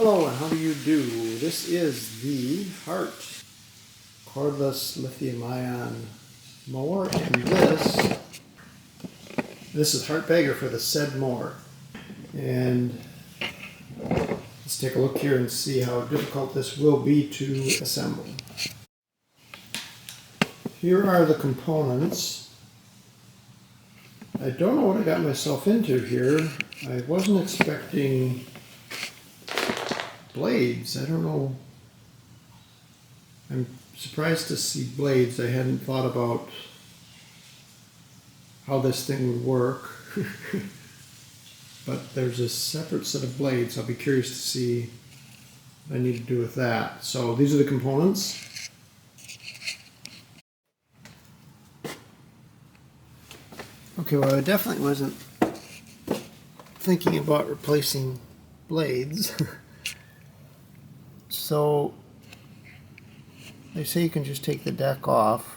Hello, and how do you do? This is the Hart cordless lithium-ion mower, and this is Hart Bagger for the said mower. And let's take a look here and see how difficult this will be to assemble. Here are the components. I don't know what I got myself into here. I wasn't expecting blades. I don't know. I'm surprised to see blades. I hadn't thought about how this thing would work. But there's a separate set of blades. I'll be curious to see what I need to do with that. So these are the components. Okay, well, I definitely wasn't thinking about replacing blades. So they say you can just take the deck off.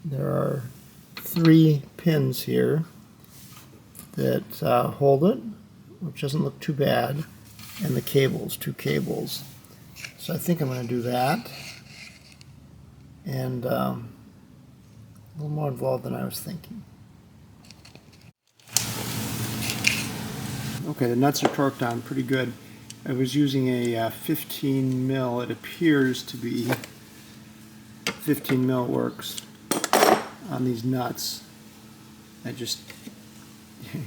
There are 3 pins here that hold it, which doesn't look too bad, and the cables, 2 cables. So I think I'm going to do that, and a little more involved than I was thinking. Okay, the nuts are torqued on pretty good. I was using a 15 mil. It appears to be 15 mil works on these nuts. I just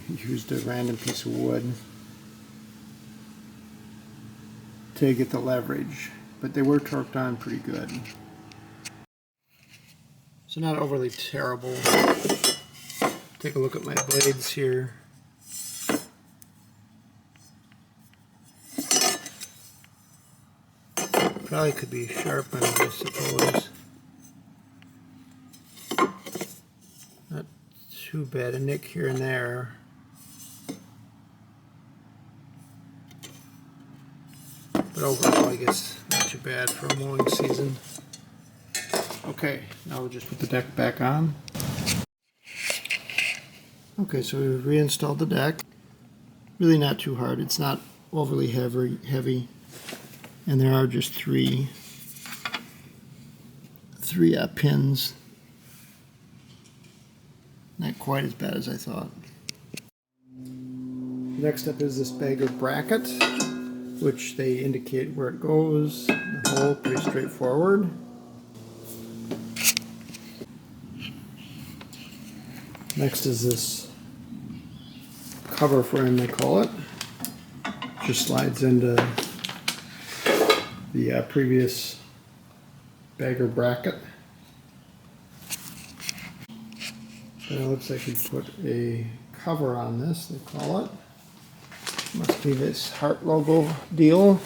used a random piece of wood to get the leverage, but they were torqued on pretty good. So not overly terrible. Take a look at my blades here. Probably could be sharpened, I suppose. Not too bad, a nick here and there. But overall, I guess not too bad for a mowing season. Okay, now we'll just put the deck back on. Okay, so we've reinstalled the deck. Really not too hard. It's not overly heavy. And there are just three pins. Not quite as bad as I thought. Next up is this Bagger bracket, which they indicate where it goes. The hole, pretty straightforward. Next is this cover frame, they call it. Just slides into the previous Bagger bracket. And it looks like you put a cover on this, they call it. Must be this Hart logo deal.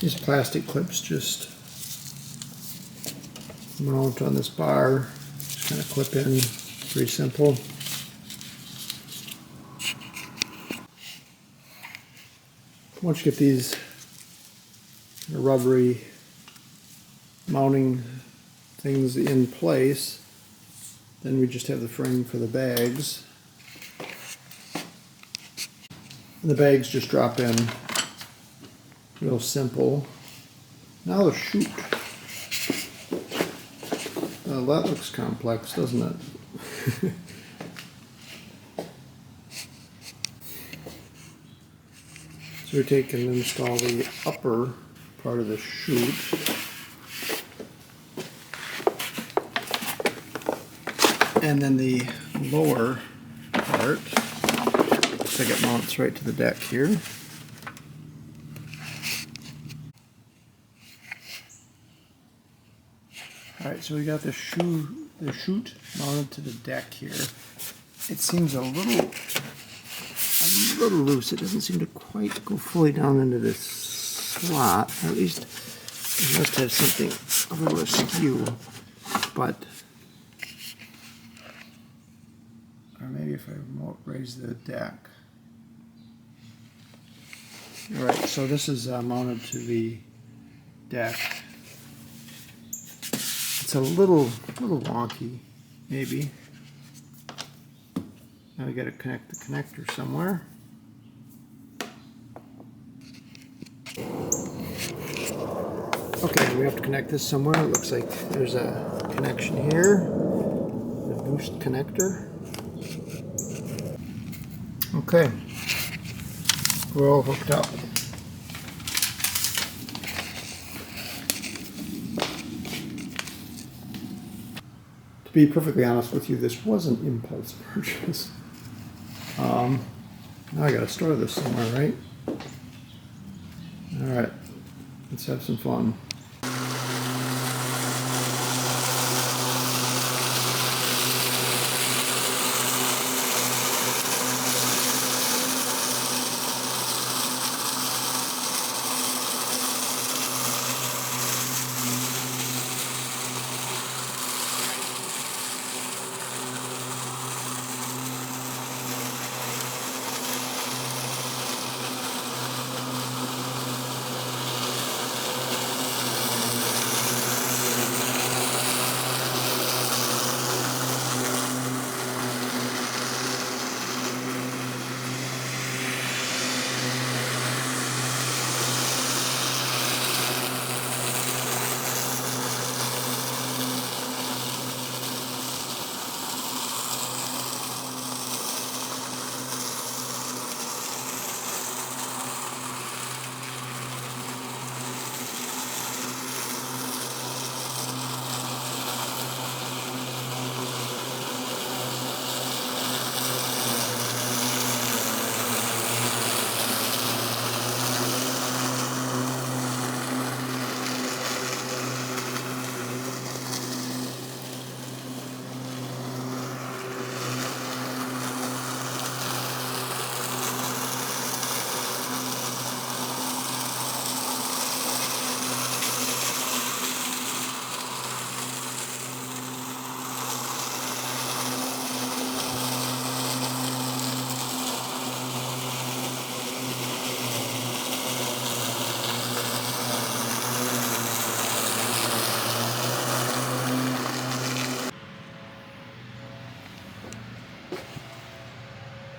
These plastic clips just mount on this bar, just kind of clip in, pretty simple. Once you get these rubbery mounting things in place, then we just have the frame for the bags. And the bags just drop in. Real simple. Now the chute. That looks complex, doesn't it? So we take and install the upper part of the chute. And then the lower part. Looks like it mounts right to the deck here. Alright, so we got the chute mounted to the deck here. It seems a little, I'm a little loose. It doesn't seem to quite go fully down into this slot. Or at least it must have something a little askew. But, or maybe if I raise the deck. All right, so this is mounted to the deck. It's a little wonky, maybe. Now we got to connect the connector somewhere. Okay, we have to connect this somewhere. It looks like there's a connection here, the boost connector. Okay, we're all hooked up. To be perfectly honest with you, this was an impulse purchase. Now I gotta store this somewhere, right? Alright, let's have some fun.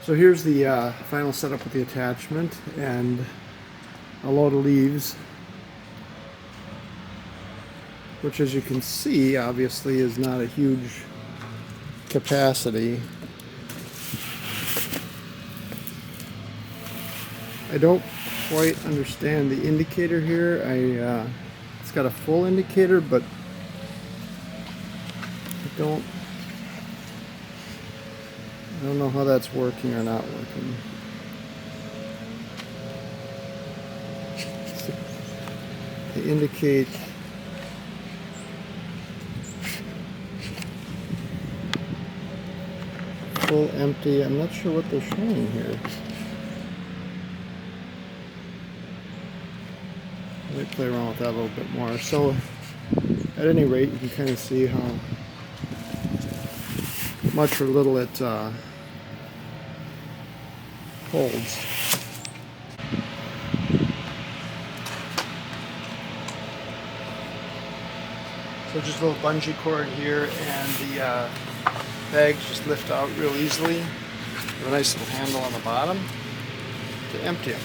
So here's the final setup with the attachment and a load of leaves, which, as you can see, obviously is not a huge capacity. I don't quite understand the indicator here. It's got a full indicator, but I don't know how that's working or not working. They indicate full, empty. I'm not sure what they're showing here. Let me play around with that a little bit more. So at any rate, you can kind of see how much or little it holds. So just a little bungee cord here, and the bags just lift out real easily. With a nice little handle on the bottom to empty them.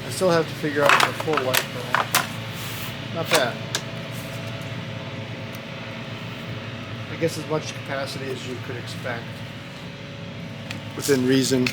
I still have to figure out the full light though. Not bad. I guess as much capacity as you could expect within reason.